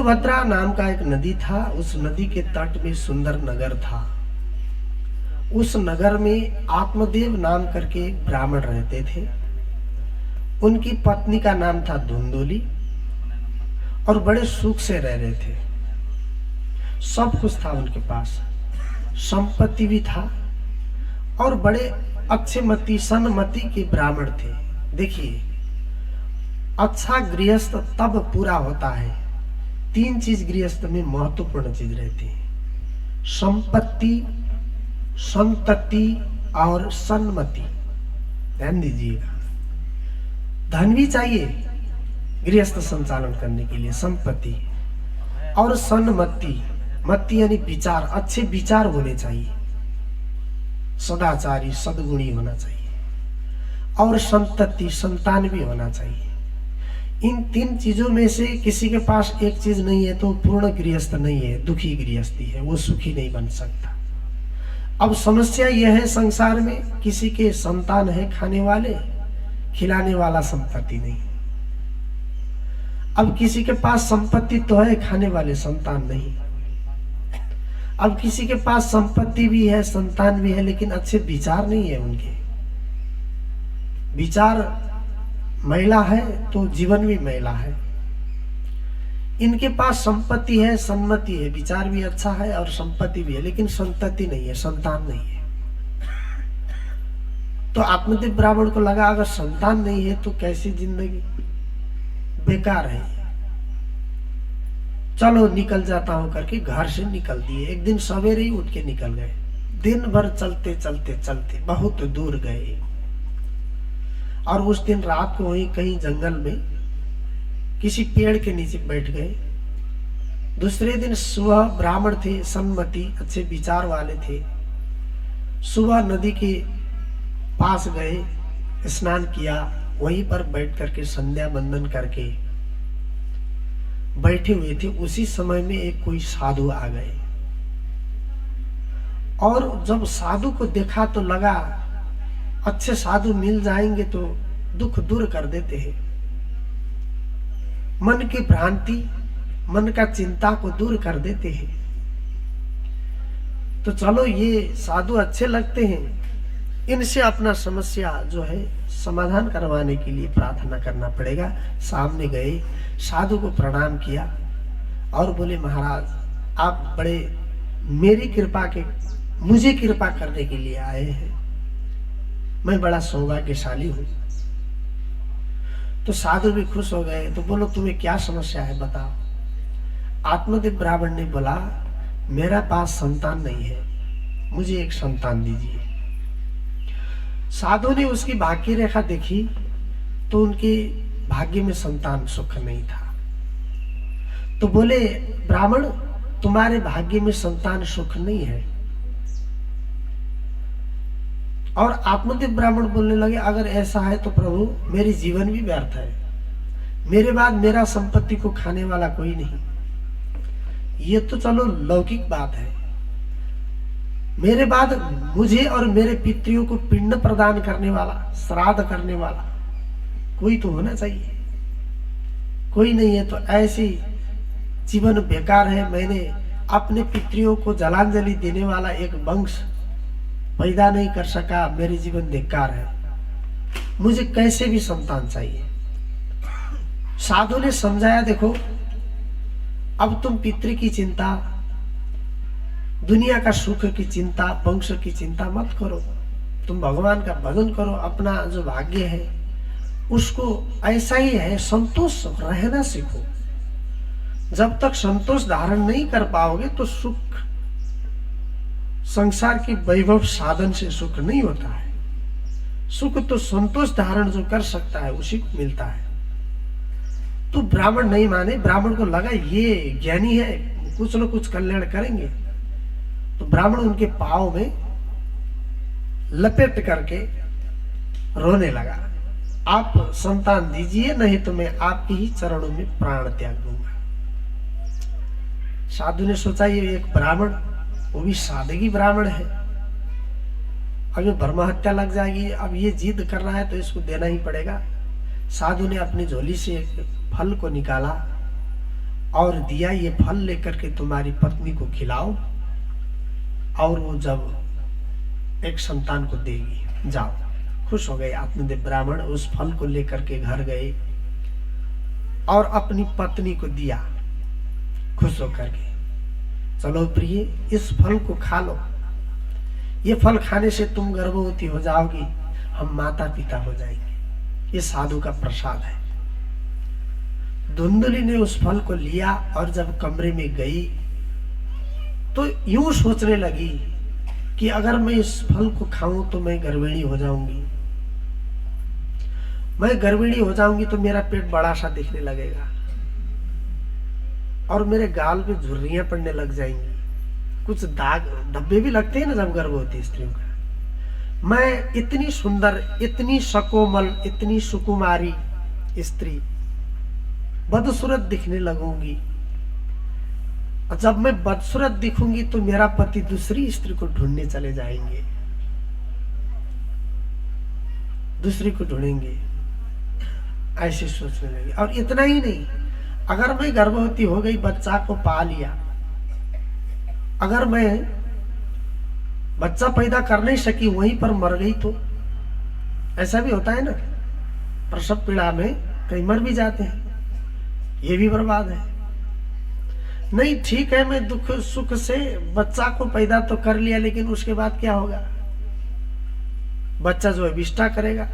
तुंगभद्रा नाम का एक नदी था। उस नदी के तट में सुंदर नगर था। उस नगर में आत्मदेव नाम करके ब्राह्मण रहते थे। उनकी पत्नी का नाम था धुंधुली और बड़े सुख से रह रहे थे। सब कुछ था उनके पास, संपत्ति भी था और बड़े अच्छे मति सन्मति के ब्राह्मण थे। देखिए, अच्छा गृहस्थ तब पूरा होता है, तीन चीज गृहस्थ में महत्वपूर्ण चीज रहती है: संपत्ति, संतति और सन्मति। ध्यान दीजिएगा, धन भी चाहिए गृहस्थ संचालन करने के लिए, संपत्ति और सन्मति। मति यानी विचार, अच्छे विचार होने चाहिए, सदाचारी सद्गुणी होना चाहिए, और संतति, संतान भी होना चाहिए। इन तीन चीजों में से किसी के पास एक चीज नहीं है तो पूर्ण गृहस्थ नहीं है, दुखी गृहस्थी है, वो सुखी नहीं बन सकता। अब समस्या यह है, संसार में किसी के संतान है खाने वाले, खिलाने वाला संपत्ति नहीं। अब किसी के पास संपत्ति तो है, खाने वाले संतान नहीं। अब किसी के पास संपत्ति भी है, संतान भी है, लेकिन अच्छे विचार नहीं है उनके। विचार महिला है तो जीवन भी महिला है। इनके पास संपत्ति है, सन्मति है, विचार भी अच्छा है और संपत्ति भी है, लेकिन संतति नहीं है, संतान नहीं है। तो आत्मदेव ब्राह्मण को लगा अगर संतान नहीं है तो कैसी जिंदगी, बेकार है, चलो निकल जाता हूं करके घर से निकल दिए। एक दिन सवेरे ही उठ के निकल गए। दिन भर चलते चलते चलते बहुत दूर गए और उस दिन रात को वहीं कहीं जंगल में किसी पेड़ के नीचे बैठ गए। दूसरे दिन सुबह ब्राह्मण थे, सन्मति, अच्छे विचार वाले थे। सुबह नदी के पास गए, स्नान किया, वहीं पर बैठ करके संध्या बंदन करके बैठे हुए थे। उसी समय में एक कोई साधु आ गए और जब साधु को देखा तो लगा अच्छे साधु मिल जाएंगे तो दुख दूर कर देते हैं, मन की भ्रांति, मन का चिंता को दूर कर देते हैं। तो चलो ये साधु अच्छे लगते हैं, इनसे अपना समस्या जो है समाधान करवाने के लिए प्रार्थना करना पड़ेगा। सामने गए, साधु को प्रणाम किया और बोले, महाराज आप बड़े मेरी कृपा के, मुझे कृपा करने के लिए आए हैं, मैं बड़ा सौभाग्यशाली हूं। तो साधु भी खुश हो गए। तो बोलो तुम्हें क्या समस्या है, बताओ। आत्मदेव ब्राह्मण ने बोला, मेरा पास संतान नहीं है, मुझे एक संतान दीजिए। साधु ने उसकी भाग्य रेखा देखी तो उनके भाग्य में संतान सुख नहीं था। तो बोले, ब्राह्मण तुम्हारे भाग्य में संतान सुख नहीं है। और आत्मदेव ब्राह्मण बोलने लगे, अगर ऐसा है तो प्रभु मेरी जीवन भी व्यर्थ है, मेरे बाद मेरा संपत्ति को खाने वाला कोई नहीं। ये तो चलो लौकिक बात है, मेरे बाद मुझे और मेरे पितरियों को पिंड प्रदान करने वाला, श्राद्ध करने वाला कोई तो होना चाहिए, कोई नहीं है। तो ऐसी जीवन बेकार है, मैंने अपने पितरियों को जलांजलि देने वाला एक वंश पैदा नहीं कर सका, मेरी जीवन बेकार है, मुझे कैसे भी संतान चाहिए। साधु ने समझाया, देखो अब तुम पितृ की चिंता, दुनिया का सुख की चिंता, वंश की चिंता मत करो, तुम भगवान का भजन करो, अपना जो भाग्य है उसको ऐसा ही है, संतोष रहना सीखो। जब तक संतोष धारण नहीं कर पाओगे तो सुख, संसार की वैभव साधन से सुख नहीं होता है। सुख तो संतोष धारण जो कर सकता है उसी को मिलता है। तो ब्राह्मण नहीं माने, ब्राह्मण को लगा ये ज्ञानी है, कुछ न कुछ कल्याण करेंगे। तो ब्राह्मण उनके पांव में लपेट करके रोने लगा, आप संतान दीजिए, नहीं तो मैं आपके ही चरणों में प्राण त्याग दूंगा। साधु ने सोचा ये एक ब्राह्मण, वो भी सादगी ब्राह्मण है, अब ये ब्रह्म हत्या लग जाएगी, अब ये जिद कर रहा है तो इसको देना ही पड़ेगा। साधु ने अपनी झोली से एक फल को निकाला और दिया, ये फल लेकर के तुम्हारी पत्नी को खिलाओ और वो जब एक संतान को देगी, जाओ। खुश हो गए आत्मदेव ब्राह्मण, उस फल को लेकर के घर गए और अपनी पत्नी को दिया खुश होकर के। चलो प्रिय, इस फल को खा लो, ये फल खाने से तुम गर्भवती हो जाओगी, हम माता पिता हो जाएंगे, ये साधु का प्रसाद है। धुंधली ने उस फल को लिया और जब कमरे में गई तो यूं सोचने लगी कि अगर मैं इस फल को खाऊं तो मैं गर्भिणी हो जाऊंगी, मैं गर्भिणी हो जाऊंगी तो मेरा पेट बड़ा सा दिखने लगेगा और मेरे गाल पे झुर्रियां पड़ने लग जाएंगी, कुछ दाग धब्बे भी लगते हैं ना जब गर्भवती स्त्रियों का। मैं इतनी सुंदर, इतनी सकोमल, इतनी सुकुमारी स्त्री बदसूरत दिखने लगूंगी, और जब मैं बदसूरत दिखूंगी तो मेरा पति दूसरी स्त्री को ढूंढने चले जाएंगे, दूसरी को ढूंढेंगे, ऐसे सोचने लगी। और इतना ही नहीं, अगर मैं गर्भवती हो गई, बच्चा को पा लिया, अगर मैं बच्चा पैदा कर नहीं सकी, वहीं पर मर गई तो ऐसा भी होता है ना, प्रसव पीड़ा में कई मर भी जाते हैं, ये भी बर्बाद है। नहीं ठीक है, मैं दुख सुख से बच्चा को पैदा तो कर लिया, लेकिन उसके बाद क्या होगा? बच्चा जो है विष्ठा करेगा,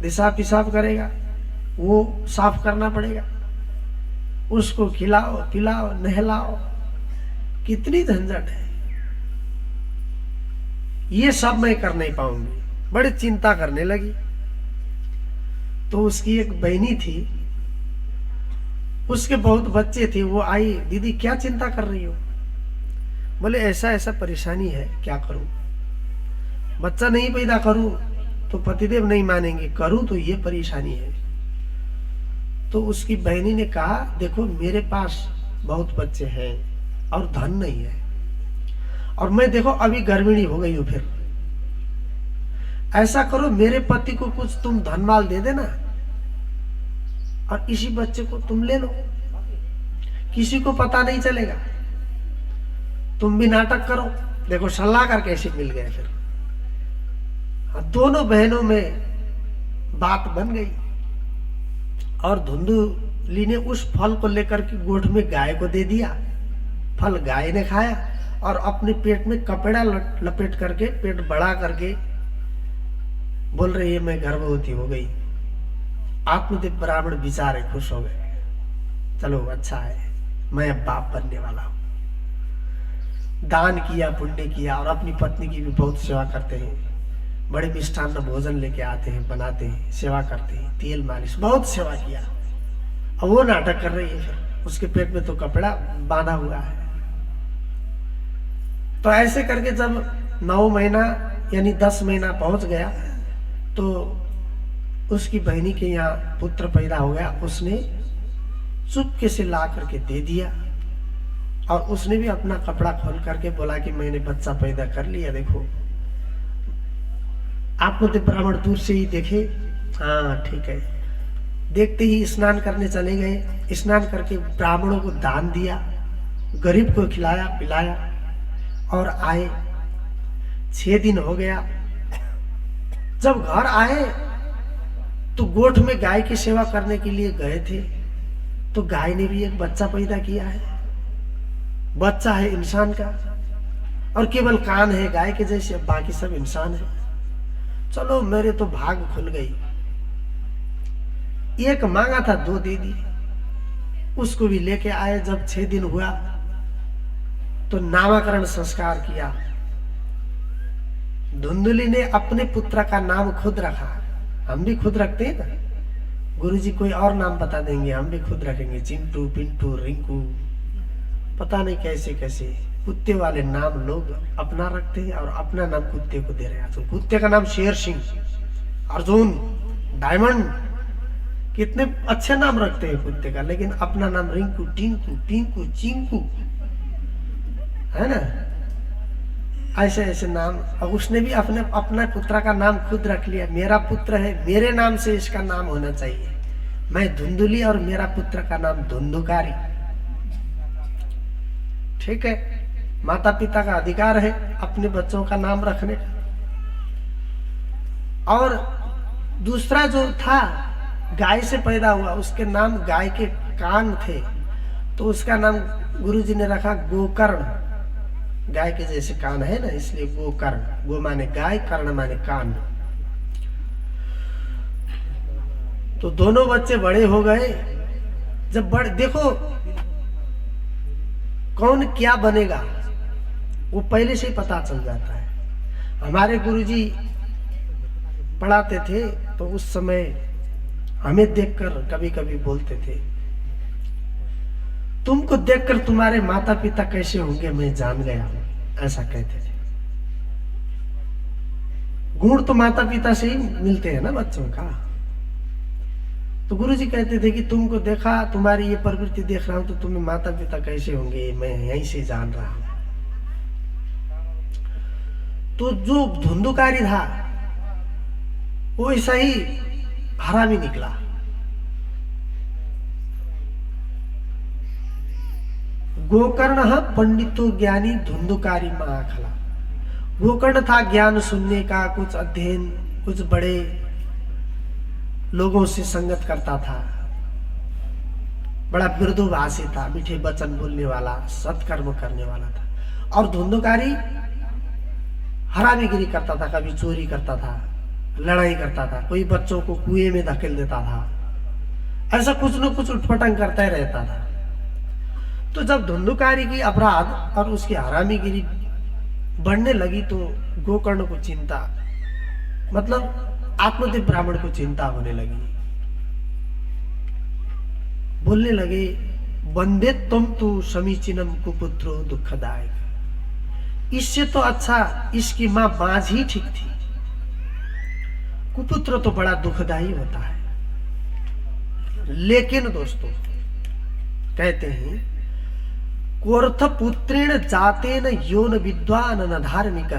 दिशा पिशाब करेगा, वो साफ करना पड़ेगा, उसको खिलाओ पिलाओ नहलाओ, कितनी झंझट है। ये सब मैं कर नहीं पाऊंगी, बड़ी चिंता करने लगी। तो उसकी एक बहनी थी, उसके बहुत बच्चे थे, वो आई, दीदी क्या चिंता कर रही हो? बोले ऐसा ऐसा परेशानी है, क्या करूं? बच्चा नहीं पैदा करूं तो पतिदेव नहीं मानेंगे, करूं तो ये परेशानी है। तो उसकी बहनी ने कहा, देखो मेरे पास बहुत बच्चे हैं और धन नहीं है, और मैं देखो अभी गर्भिणी हो गई हूं, फिर ऐसा करो मेरे पति को कुछ तुम धनमाल दे देना और इसी बच्चे को तुम ले लो, किसी को पता नहीं चलेगा, तुम भी नाटक करो। देखो सलाह कर कैसे मिल गए फिर। दोनों बहनों में बात बन गई और धुंधली ने उस फल को लेकर के गोठ में गाय को दे दिया। फल गाय ने खाया और अपने पेट में कपड़ा लपेट करके, पेट बड़ा करके बोल रही है मैं गर्भवती हो गई। आत्मदेव ब्राह्मण बेचारे खुश हो गए, चलो अच्छा है, मैं अब बाप बनने वाला हूं। दान किया, पुण्य किया और अपनी पत्नी की भी बहुत सेवा करते हैं, बड़े मिष्ठान्न भोजन लेके आते हैं, बनाते हैं, सेवा करते हैं, तेल मालिश, बहुत सेवा किया। अब वो नाटक कर रही है, फिर उसके पेट में तो कपड़ा बांधा हुआ है। तो ऐसे करके जब 9 महीना यानी 10 महीना पहुंच गया तो उसकी बहनी के यहाँ पुत्र पैदा हो गया। उसने चुपके से ला करके दे दिया और उसने भी अपना कपड़ा खोल करके बोला कि मैंने बच्चा पैदा कर लिया, देखो। आत्मदेव ब्राह्मण दूर से ही देखे, हाँ ठीक है। देखते ही स्नान करने चले गए, स्नान करके ब्राह्मणों को दान दिया, गरीब को खिलाया पिलाया और आए। 6 दिन हो गया। जब घर आए तो गोठ में गाय की सेवा करने के लिए गए थे, तो गाय ने भी एक बच्चा पैदा किया है। बच्चा है इंसान का और केवल कान है गाय के जैसे, बाकी सब इंसान है। चलो मेरे तो भाग खुल गई। एक मांगा था 2 दे दी, उसको भी लेके आए। जब 6 दिन हुआ तो नामकरण संस्कार किया। धुंधली ने अपने पुत्र का नाम खुद रखा। हम भी खुद रखते हैं ना, गुरुजी कोई और नाम बता देंगे, हम भी खुद रखेंगे, चिंटू पिंटू रिंकू, पता नहीं कैसे कैसे कुत्ते वाले नाम लोग अपना रखते हैं और अपना नाम कुत्ते को दे रहे हैं। तो कुत्ते का नाम शेर सिंह, अर्जुन, डायमंड, कितने अच्छे नाम रखते हैं कुत्ते का, लेकिन अपना नाम रिंकू, टिंकू, पिंकू, चिंकू, है ना, ऐसे ऐसे नाम। और उसने भी अपना पुत्र का नाम खुद रख लिया। मेरा पुत्र है, मेरे नाम से इसका नाम होना चाहिए। मैं धुंधली और मेरा पुत्र का नाम धुंधुकारी। ठीक है, माता पिता का अधिकार है अपने बच्चों का नाम रखने का। और दूसरा जो था गाय से पैदा हुआ, उसके नाम गाय के कान थे, तो उसका नाम गुरुजी ने रखा गोकर्ण। गाय के जैसे कान है ना, इसलिए गोकर्ण। गो माने गाय, कर्ण माने कान। तो दोनों बच्चे बड़े हो गए। जब बड़े, देखो कौन क्या बनेगा वो पहले से ही पता चल जाता है। हमारे गुरुजी पढ़ाते थे तो उस समय हमें देखकर कभी कभी बोलते थे, तुमको देखकर तुम्हारे माता पिता कैसे होंगे मैं जान गया हूं, ऐसा कहते थे। गुण तो माता पिता से ही मिलते हैं ना बच्चों का। तो गुरुजी कहते थे कि तुमको देखा, तुम्हारी ये प्रवृत्ति देख रहा हूं तो तुम्हें माता पिता कैसे होंगे मैं यहीं से जान रहा हूं। तो जो धुंधुकारी था वो ऐसा ही हरामी निकला। गोकर्ण पंडितो ज्ञानी धुंधुकारी महाखला। गोकर्ण था ज्ञान सुनने का, कुछ अध्ययन, कुछ बड़े लोगों से संगत करता था, बड़ा मृदुभाषी था, मीठे वचन बोलने वाला, सत्कर्म करने वाला था। और धुंधुकारी हरामीगिरी करता था, कभी चोरी करता था, लड़ाई करता था, कोई बच्चों को कुएं में धकेल देता था, ऐसा कुछ न कुछ उठपटंग करता ही रहता था। तो जब धुंधुकारी की अपराध और उसकी हरामीगिरी बढ़ने लगी तो गोकर्ण को चिंता, मतलब आत्मदेव ब्राह्मण को चिंता होने लगी। बोलने लगे, वंदे तुम तो समीचीनम कुपुत्रो दुखदायक। इससे तो अच्छा इसकी मां बांझ ही ठीक थी। कुपुत्र तो बड़ा दुखदायी होता है। लेकिन दोस्तों कहते हैं, कोर्थ पुत्रेण जातेन योन विद्वान न धार्मिक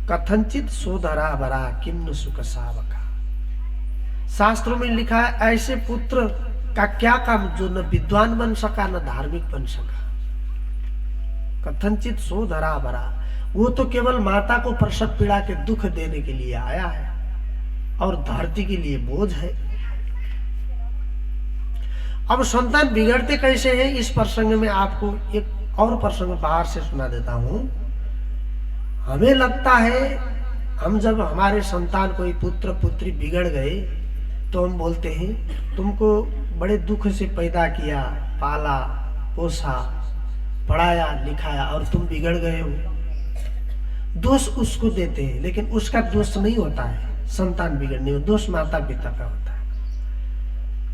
कथंचित सोधरा बरा किन्न सुख सावका। शास्त्रों में लिखा है, ऐसे पुत्र का क्या काम जो न विद्वान बन सका न धार्मिक बन सका। कथंचित सोधरा बरा, वो तो केवल माता को प्रसव पीड़ा के दुख देने के लिए आया है और धरती के लिए बोझ है। अब संतान बिगड़ते कैसे हैं, इस प्रसंग में आपको एक और प्रसंग बाहर से सुना देता हूं। हमें लगता है, हम जब हमारे संतान कोई पुत्र पुत्री बिगड़ गए तो हम बोलते हैं, तुमको बड़े दुख से पैदा किया, पाला पोसा, पढ़ाया लिखाया और तुम बिगड़ गए हो। दोष उसको देते हैं, लेकिन उसका दोष नहीं होता है संतान बिगड़ने में, दोष माता पिता का होता है।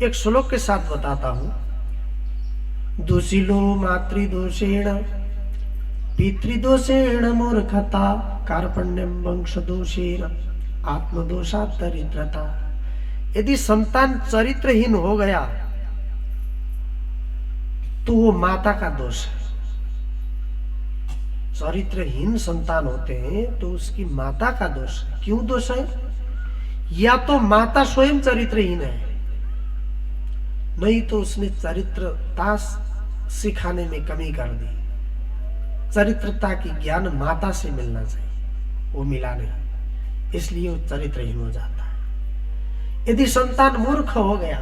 एक श्लोक के साथ बताता हूं। दोषिलो मातृदोषेण पितृदोषेण मूर्खता कार्पण्यम वंश दोषेण आत्मदोषा दरिद्रता। यदि संतान चरित्रहीन हो गया तो वो माता का दोष है। चरित्रहीन संतान होते हैं तो उसकी माता का दोष है। क्यों दोष है? या तो माता स्वयं चरित्रहीन है, नहीं तो उसने चरित्रता सिखाने में कमी कर दी। चरित्रता की ज्ञान माता से मिलना चाहिए, वो मिला नहीं, इसलिए वो चरित्रहीन हो जाता है। यदि संतान मूर्ख हो गया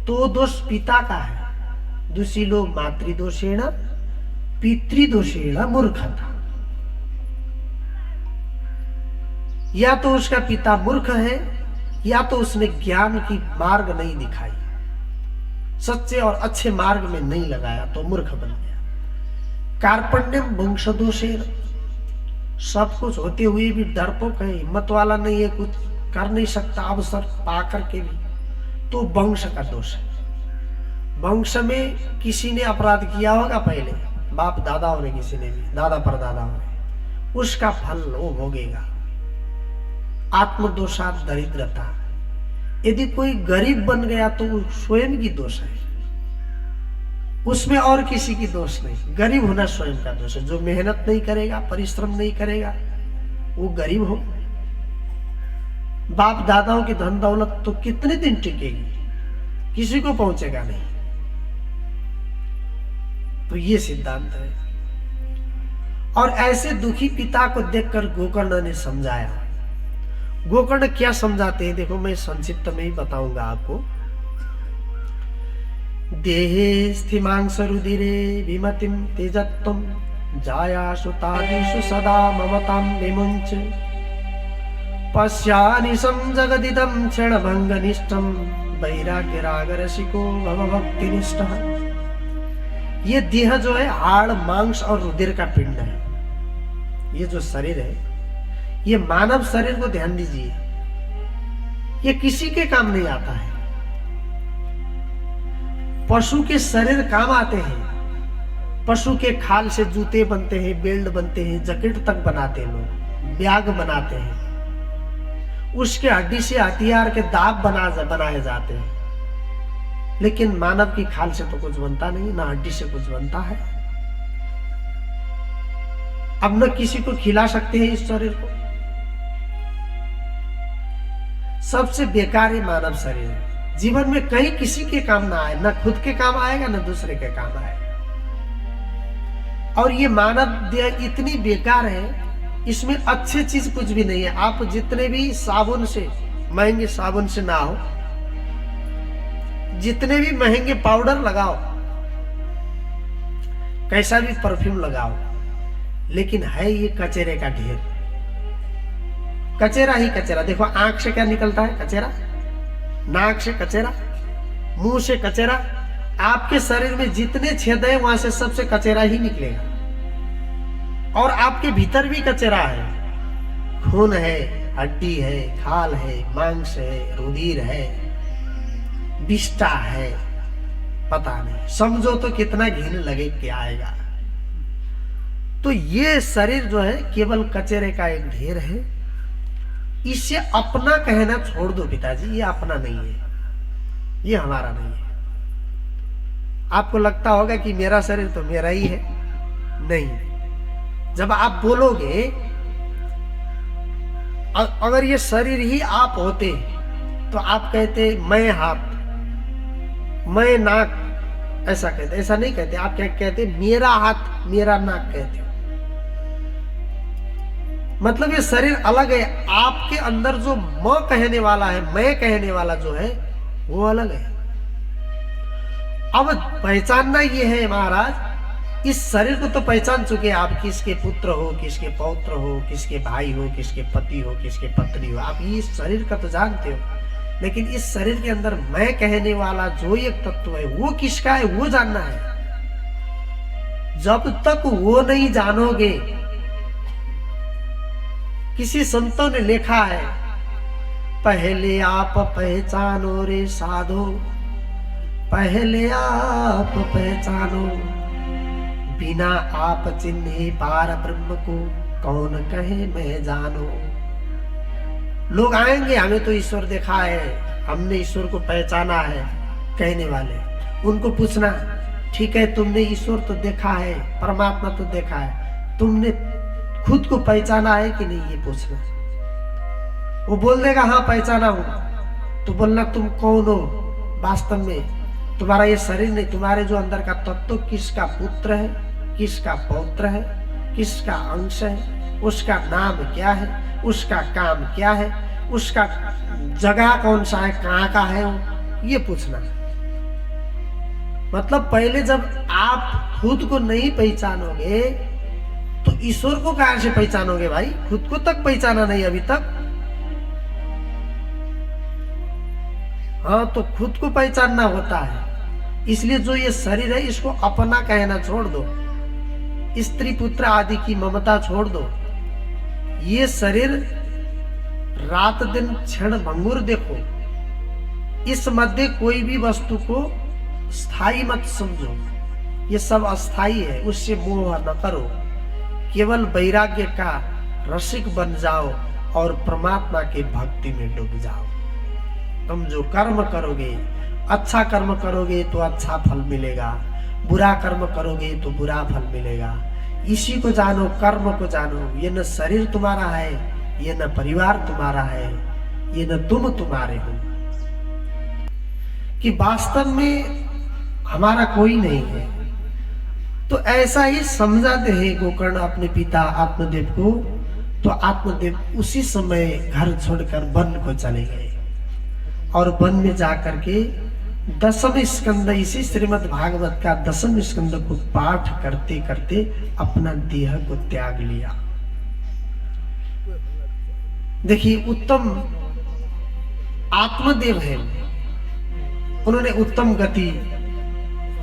तो दोष पिता का है। दुशीलो मातृदोषेण पितृदोषेण मूर्खता। या तो उसका पिता मूर्ख है, या तो उसने ज्ञान की मार्ग नहीं दिखाई, सच्चे और अच्छे मार्ग में नहीं लगाया, तो मूर्ख बन गया। कार्पण्यम वंशदोषेण, सब कुछ होते हुए भी डरपोक है, हिम्मत वाला नहीं है, कुछ कर नहीं सकता अवसर पाकर के भी, तो वंश का दोष है। वंश में किसी ने अपराध किया होगा पहले, बाप दादाओं ने, किसी ने भी, दादा परदादाओं ने, उसका फल वो भोगेगा। आत्मदोषात दरिद्रता। यदि कोई गरीब बन गया तो वो स्वयं की दोष है, उसमें और किसी की दोष नहीं। गरीब होना स्वयं का दोष है। जो मेहनत नहीं करेगा, परिश्रम नहीं करेगा, वो गरीब हो। बाप दादाओं की धन दौलत तो कितने दिन टिकेगी, किसी को पहुंचेगा नहीं। तो ये सिद्धांत है। और ऐसे दुखी पिता को देखकर गोकर्ण ने समझाया। गोकर्ण क्या समझाते हैं देखो, मैं संक्षिप्त में ही बताऊंगा आपको। देहे स्थिमांस रुदिरे विमतिम तेजत्वम जायासु तादिषु सदा ममतां विमुञ्च पश्यानिशं जगदिदं क्षणभंगनिष्ठं वैराग्यरागरसिको भव भक्तिनिष्ठः। ये देह जो है हाड़ मांस और रुधिर का पिंड है। ये जो शरीर है, ये मानव शरीर को ध्यान दीजिए, ये किसी के काम नहीं आता है। पशु के शरीर काम आते हैं। पशु के खाल से जूते बनते हैं, बेल्ट बनते हैं, जैकेट तक बनाते हैं लोग, बैग बनाते हैं। उसके हड्डी से हथियार के दाब बनाए जाते हैं। लेकिन मानव की खाल से तो कुछ बनता नहीं, ना हड्डी से कुछ बनता है। अब न किसी को खिला सकते हैं इस शरीर को। सबसे बेकार ही मानव शरीर है। जीवन में कहीं किसी के काम ना आए, ना खुद के काम आएगा, ना दूसरे के काम आएगा। और ये मानव देह इतनी बेकार है, इसमें अच्छी चीज कुछ भी नहीं है। आप जितने भी साबुन से, महंगे साबुन से ना हो, जितने भी महंगे पाउडर लगाओ, कैसा भी परफ्यूम लगाओ, लेकिन है ये कचरे का ढेर। कचरा ही कचरा। देखो आंख से क्या निकलता है? कचरा। नाक से कचरा, मुंह से कचरा। आपके शरीर में जितने छेद है वहां से सबसे कचरा ही निकलेगा। और आपके भीतर भी कचरा है। खून है, हड्डी है, खाल है, मांस है, रुधिर है, विष्टा है, पता नहीं। समझो तो कितना घिन लगे क्या आएगा। तो ये शरीर जो है केवल कचरे का एक ढेर है। इसे अपना कहना छोड़ दो पिताजी, ये अपना नहीं है, ये हमारा नहीं है। आपको लगता होगा कि मेरा शरीर तो मेरा ही है। नहीं, जब आप बोलोगे, अगर ये शरीर ही आप होते तो आप कहते मैं हाथ, मैं नाक, ऐसा कहते। ऐसा नहीं कहते। आप क्या कहते? मेरा हाथ, मेरा नाक कहते। मतलब ये शरीर अलग है। आपके अंदर जो मैं कहने वाला है, मैं कहने वाला जो है, वो अलग है। अब पहचानना ये है महाराज, इस शरीर को तो पहचान चुके आप, किसके पुत्र हो, किसके पौत्र हो, किसके भाई हो, किसके पति हो, किसके पत्नी हो। आप ये शरीर का तो जानते हो, लेकिन इस शरीर के अंदर मैं कहने वाला जो एक तत्व है, वो किसका है, वो जानना है। जब तक वो नहीं जानोगे, किसी संतों ने लिखा है, पहले आप पहचानो रे साधो, पहले आप पहचानो, बिना आप चिन्हे पार ब्रह्म को, कौन कहे मैं जानो। लोग आएंगे, हमें तो ईश्वर देखा है, हमने ईश्वर को पहचाना है, कहने वाले। उनको पूछना, ठीक है तुमने ईश्वर तो देखा है, परमात्मा तो देखा है, तुमने खुद को पहचाना है कि नहीं, ये पूछना। वो बोल देगा हाँ पहचाना हूं, तो बोलना तुम कौन हो वास्तव में। तुम्हारा ये शरीर नहीं, तुम्हारे जो अंदर का तत्व किसका पुत्र है, किसका पौत्र है, किसका अंश है, उसका नाम क्या है, उसका काम क्या है, उसका जगह कौन सा है, कहाँ का है वो, ये पूछना। मतलब पहले जब आप खुद को नहीं पहचानोगे तो ईश्वर को कहां से पहचानोगे भाई? खुद को तक पहचाना नहीं अभी तक। हाँ, तो खुद को पहचानना होता है। इसलिए जो ये शरीर है, इसको अपना कहना छोड़ दो, स्त्री पुत्र आदि की ममता छोड़ दो। ये शरीर रात दिन क्षण भंगुर देखो। इस मध्य कोई भी वस्तु को स्थायी मत समझो, ये सब अस्थाई है, उससे मोह न करो। केवल वैराग्य का रसिक बन जाओ और परमात्मा के भक्ति में डूब जाओ। तुम जो कर्म करोगे, अच्छा कर्म करोगे तो अच्छा फल मिलेगा, बुरा कर्म करोगे तो बुरा फल मिलेगा। इसी को जानो, कर्म को जानो। ये न शरीर तुम्हारा है, ये न परिवार तुम्हारा है, ये न तुम तुम्हारे हो। कि वास्तव में हमारा कोई नहीं है। तो ऐसा ही समझाते हैं गोकर्ण अपने पिता आत्मदेव को। तो आत्मदेव उसी समय घर छोड़कर वन को चले गए और वन में जाकर के 10वें स्कंद, इसी श्रीमद् भागवत का 10वें स्कंद को पाठ करते करते अपना देह को त्याग लिया। देखिए, उत्तम आत्मदेव है, उन्होंने उत्तम गति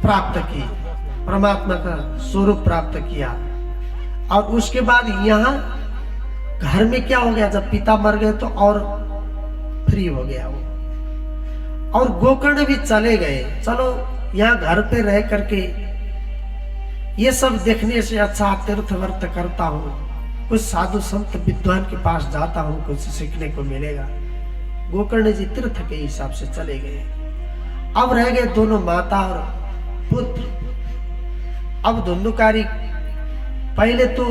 प्राप्त की, परमात्मा का स्वरूप प्राप्त किया। और उसके बाद यहाँ घर में क्या हो गया, जब पिता मर गए तो और फ्री हो गया वो। और गोकर्ण भी चले गए, चलो यहाँ घर पे रह करके ये सब देखने से अच्छा तीर्थ वर्त करता हूँ, कुछ साधु संत विद्वान के पास जाता हूँ, कुछ सीखने को मिलेगा। गोकर्ण जी तीर्थ के हिसाब से चले गए। अब रह गए दोनों माता और पुत्र। अब धुंधुकारी पहले तो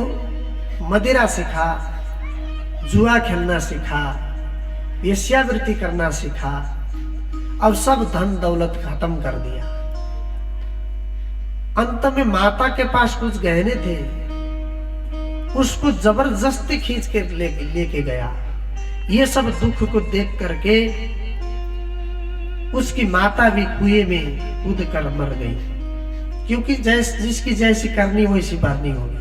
मदिरा सीखा, जुआ खेलना सीखा, वेश्यावृत्ति करना सीखा। अब सब धन दौलत खत्म कर दिया। अंत में माता के पास कुछ गहने थे, उसको जबरदस्ती खींच के लेके गया। ये सब दुख को देख करके उसकी माता भी कुएं में कूद कर मर गई, क्योंकि जिसकी जैसी करनी वैसी भरनी होगी।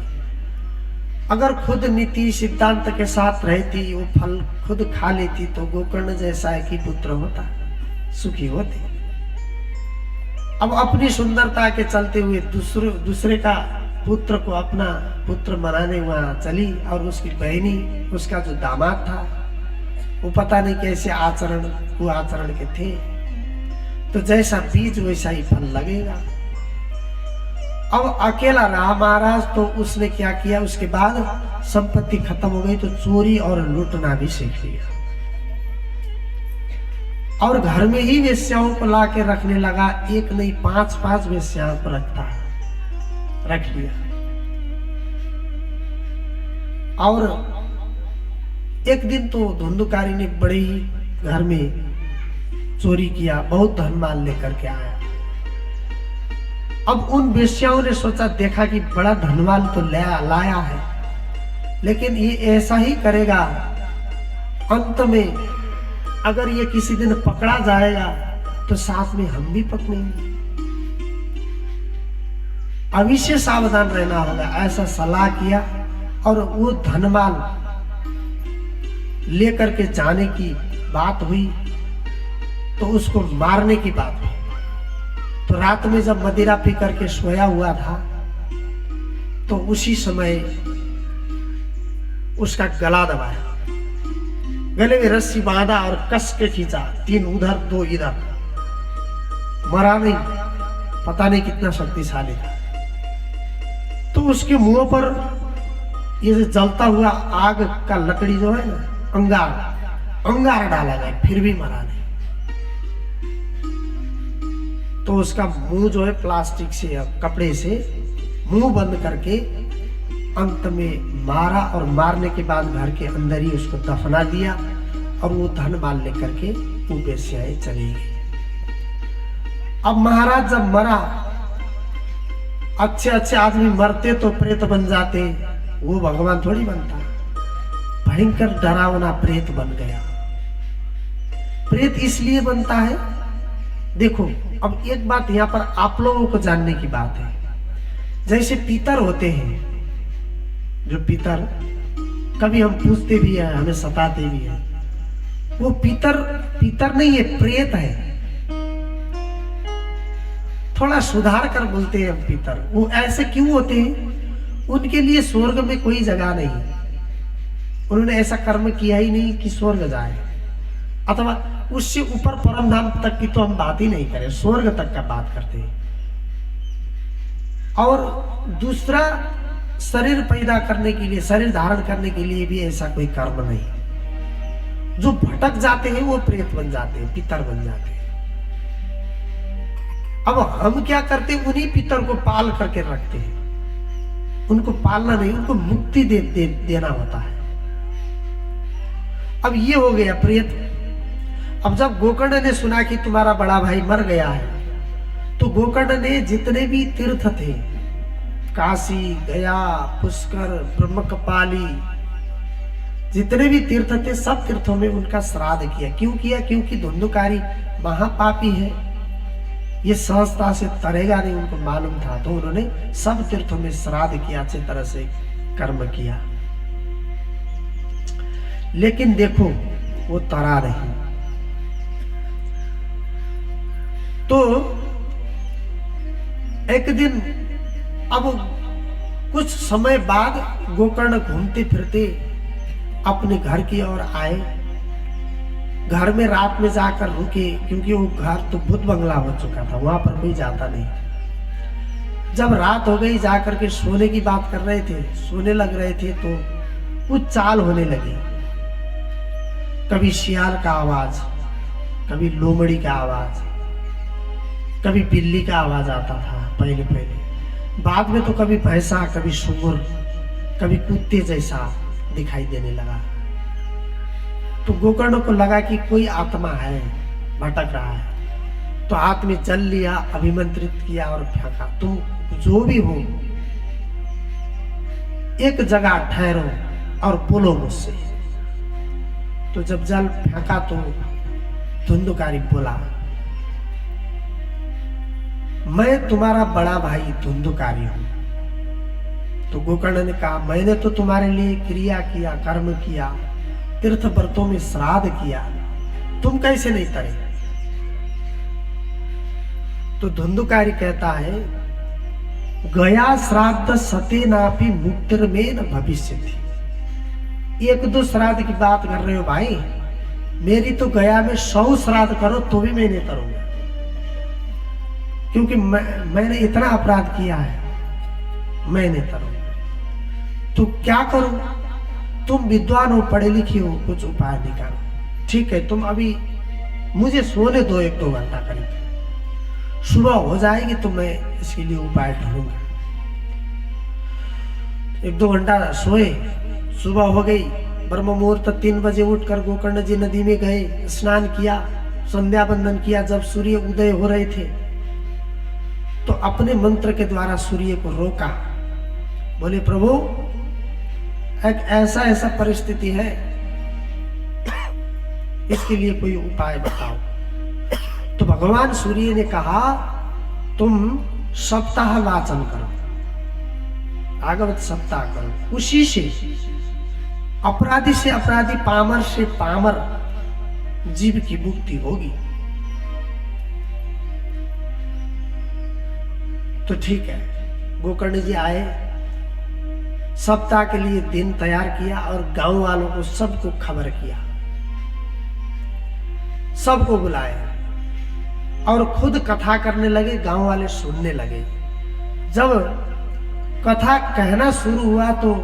अगर खुद नीति सिद्धांत के साथ रहती, वो फल खुद खा लेती, तो गोकर्ण जैसा है कि पुत्र होता, सुखी होते। अब अपनी सुंदरता के चलते हुए दूसरे का पुत्र को अपना पुत्र मनाने वहां चली। और उसकी बहनी, उसका जो दामाद था, वो पता नहीं कैसे आचरण कुआचरण के थे। तो जैसा बीज वैसा ही फल लगेगा। अब अकेला रहा महाराज, तो उसने क्या किया, उसके बाद संपत्ति खत्म हो गई तो चोरी और लूटना भी सीख लिया। और घर में ही वेश्याओं को ला के रखने लगा। एक नहीं 5-5 वेश्याओं को रख लिया। और एक दिन तो धुंधुकारी ने बड़े ही घर में चोरी किया, बहुत धन माल लेकर के आया। अब उन वेश्याओं ने सोचा, देखा कि बड़ा धनवान तो लाया है, लेकिन ये ऐसा ही करेगा, अंत में अगर ये किसी दिन पकड़ा जाएगा तो साथ में हम भी पकड़ेंगे। अभी से सावधान रहना होगा, ऐसा सलाह किया। और वो धनमाल लेकर के जाने की बात हुई तो उसको मारने की बात हुई। तो रात में जब मदिरा पी करके सोया हुआ था, तो उसी समय उसका गला दबाया, गले में रस्सी बांधा और कस के खींचा, 3 उधर 2 इधर। मरा नहीं, पता नहीं कितना शक्तिशाली था। तो उसके मुंह पर ये जो जलता हुआ आग का लकड़ी जो है ना, अंगार डाला गया, फिर भी मरा नहीं। तो उसका मुंह जो है प्लास्टिक से या कपड़े से मुंह बंद करके अंत में मारा। और मारने के बाद घर के अंदर ही उसको दफना दिया। और वो धन माल लेकर के वो वेश्याएं चली गई। अब महाराज जब मरा, अच्छे आदमी मरते तो प्रेत बन जाते, वो भगवान थोड़ी बनता। भयंकर डरावना प्रेत बन गया। प्रेत इसलिए बनता है, देखो अब एक बात यहाँ पर आप लोगों को जानने की बात है। जैसे पितर होते हैं, जो पितर कभी हम पूछते भी हैं, हमें सताते भी हैं, वो पितर नहीं है, प्रेत है। थोड़ा सुधार कर बोलते हैं हम पितर। वो ऐसे क्यों होते हैं? उनके लिए स्वर्ग में कोई जगह नहीं, उन्होंने ऐसा कर्म किया ही नहीं कि स्वर्ग जाए, अथवा उससे ऊपर परम धाम तक की तो हम बात ही नहीं करें, स्वर्ग तक का बात करते हैं। और दूसरा, शरीर पैदा करने के लिए, शरीर धारण करने के लिए भी ऐसा कोई कर्म नहीं। जो भटक जाते हैं वो प्रेत बन जाते हैं, पितर बन जाते हैं। अब हम क्या करते हैं, उन्हीं पितर को पाल करके रखते हैं। उनको पालना नहीं, उनको मुक्ति देना होता है। अब ये हो गया प्रेत। अब जब गोकर्ण ने सुना कि तुम्हारा बड़ा भाई मर गया है, तो गोकर्ण ने जितने भी तीर्थ थे काशी, गया, पुष्कर, ब्रह्मकपाली, जितने भी तीर्थ थे सब तीर्थों में उनका श्राद्ध किया। क्यों किया? क्योंकि धुंधुकारी महापापी है, ये सहजता से तरेगा नहीं, उनको मालूम था। तो उन्होंने सब तीर्थों में श्राद्ध किया, अच्छी तरह से कर्म किया। लेकिन देखो वो तरा नहीं। तो एक दिन, अब कुछ समय बाद गोकर्ण घूमते फिरते अपने घर की ओर आए। घर में रात में जाकर रुके, क्योंकि वो घर तो भूत बंगला हो चुका था, वहां पर कोई जाता नहीं। जब रात हो गई जाकर के सोने की बात कर रहे थे, सोने लग रहे थे, तो कुछ चाल होने लगी। कभी शियाल का आवाज, कभी लोमड़ी का आवाज, कभी बिल्ली का आवाज आता था पहले पहले। बाद में तो कभी भैंसा, कभी सुअर, कभी कुत्ते जैसा दिखाई देने लगा। तो गोकर्ण को लगा कि कोई आत्मा है, भटक रहा है। तो हाथ में जल लिया, अभिमंत्रित किया और फेंका। तुम जो भी हो एक जगह ठहरो और बोलो मुझसे। तो जब जल फेंका तो धुंधुकारी बोला, मैं तुम्हारा बड़ा भाई धुंधुकारी हूं। तो गोकर्ण ने कहा, मैंने तो तुम्हारे लिए क्रिया किया, कर्म किया, तीर्थ व्रतों में श्राद्ध किया, तुम कैसे नहीं तरे? तो धुंधुकारी कहता है, गया श्राद्ध सते नापि मुक्तिर्मेन भविष्यति। एक दो श्राद्ध की बात कर रहे हो भाई, मेरी तो गया में 100 श्राद्ध करो तो भी मैं नहीं तरूंगा, क्योंकि मैंने इतना अपराध किया है, मैं नहीं तरूंगा। तो क्या करूं? तुम विद्वान हो, पढ़े लिखे हो, कुछ उपाय निकालो। ठीक है, तुम अभी मुझे सोने दो 1-2 घंटा करीब, सुबह हो जाएगी तो मैं इसके लिए उपाय ढूंढूंगा। 1-2 घंटा सोए, सुबह हो गई, ब्रह्म मुहूर्त 3 बजे उठकर गोकर्ण जी नदी में गए, स्नान किया, संध्या बंदन किया। जब सूर्य उदय हो रहे थे तो अपने मंत्र के द्वारा सूर्य को रोका। बोले, प्रभु एक ऐसा परिस्थिति है, इसके लिए कोई उपाय बताओ। तो भगवान सूर्य ने कहा, तुम सप्ताह वाचन करो, भागवत सप्ताह करो, उसी से अपराधी से अपराधी, पामर से पामर जीव की मुक्ति होगी। तो ठीक है, गोकर्ण जी आए, सप्ताह के लिए दिन तैयार किया और गांव वालों को सबको खबर किया, सबको बुलाया और खुद कथा करने लगे। गांव वाले सुनने लगे। जब कथा कहना शुरू हुआ तो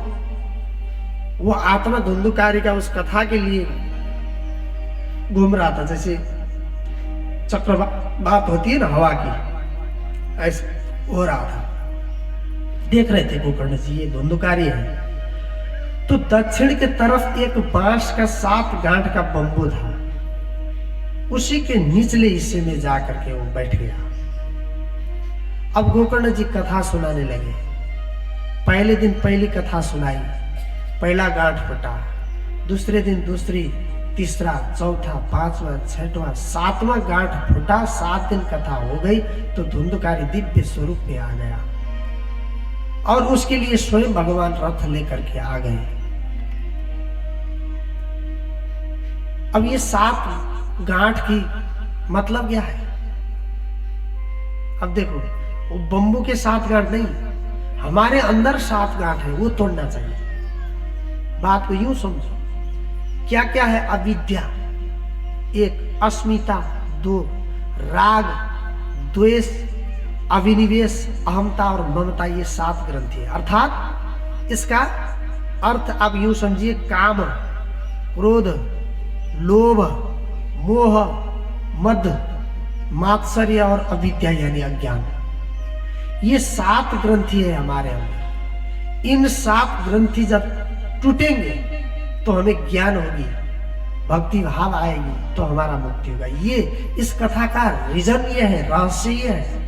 वो आत्मा धुंधुकारी का उस कथा के लिए घूम रहा था, जैसे चक्रवात होती है ना हवा की, ऐसे हो रहा था। देख रहे थे गोकर्ण जी ये धुंधुकारी है। तो दक्षिण के तरफ एक बांस का 7 गांठ का बंबू था, उसी के निचले हिस्से में जाकर के वो बैठ गया। अब गोकर्ण जी कथा सुनाने लगे। पहले दिन पहली कथा सुनाई, पहला गांठ फटा, दूसरे दिन दूसरी, तीसरा, चौथा, 5वां, 6वां, 7वां गांठ फूटा। 7 दिन कथा हो गई तो धुंधुकारी दिव्य स्वरूप में आ गया और उसके लिए स्वयं भगवान रथ लेकर के आ गए। अब ये 7 गांठ की मतलब क्या है? अब देखो, वो बंबू के 7 गांठ नहीं, हमारे अंदर 7 गांठ है, वो तोड़ना चाहिए। बात को यूं समझो, क्या क्या है? अविद्या 1, अस्मिता 2, राग, द्वेष, अभिनिवेश, अहमता और ममता, ये 7 ग्रंथि है। अर्थात इसका अर्थ आप यूं समझिए, काम, क्रोध, लोभ, मोह, मद, मात्सर्य और अविद्या यानी अज्ञान, ये 7 ग्रंथि है हमारे अंदर। इन 7 ग्रंथि जब टूटेंगे तो हमें ज्ञान होगी, भक्ति भाव आएगी, तो हमारा मुक्ति होगा। ये इस कथा का रीजन ये है, रहस्य ये है।